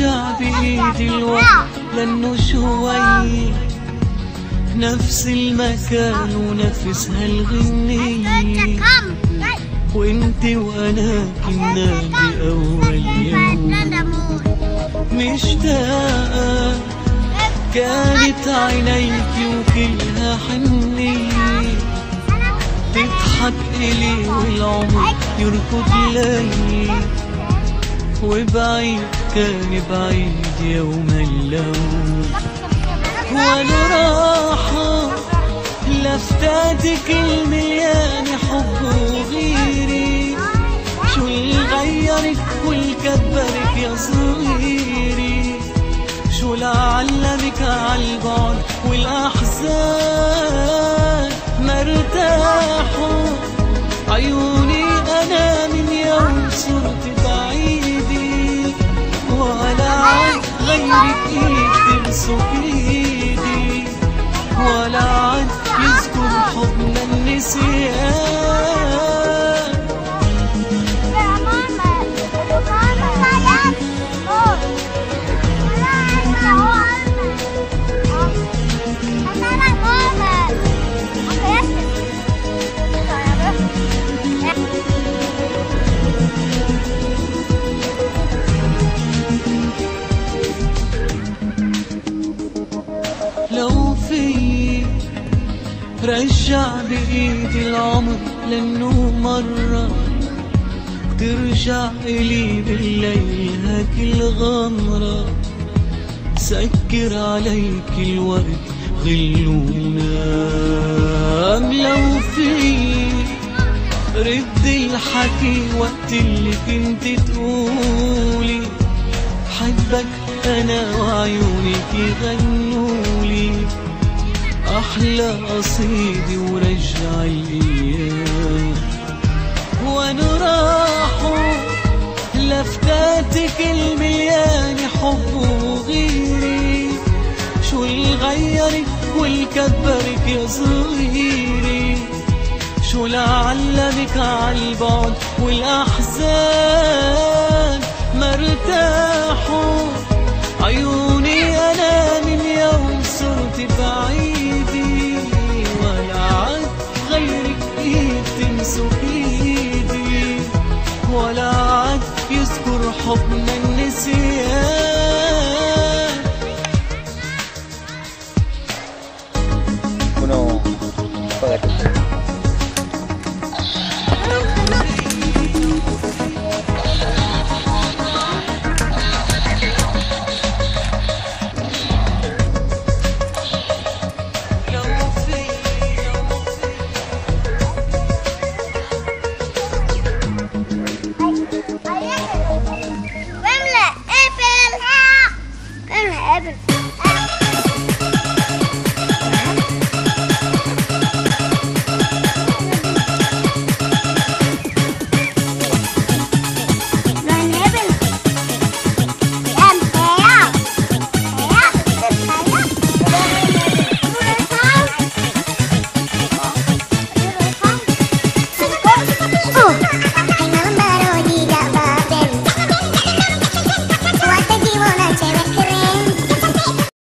رجع بإيدي الوقت لأنه شوي نفس المكان ونفسها الغنية، وانت وانا كنا بأول يوم مشتاقة، كانت عينيكي وكلها حنية، تضحك إلي والعمر يركض لي، وبعيد كان بعيد يوم اللوم. وانا راحة لفتاتك المليانة حب وغيري، شو اللي غيرك واللي كبرك يا صغيري، شو اللي علمك عالبعد والاحزان مرتاحوا عيوني انا من يوم صرت بعيدي، ولا عاد غيرك ايد تمسك ايدي، ولا عاد يذكر حضن النسيان. لو في رجع بإيدي العمر لأنه مرة ترجع إلي بالليل هاك الغمرة، سكر عليك الورد غل ونام. لو في رد الحكي وقت اللي كنت تقولي حبك أنا وعيونك يغنولي أحلى قصيدة ورجع الأيام. وانا راحوا لفتاتك المليانة حب وغيري، شو اللي غيرك واللي كبرك يا صغيري، شو اللي علمك عالبعد والأحزان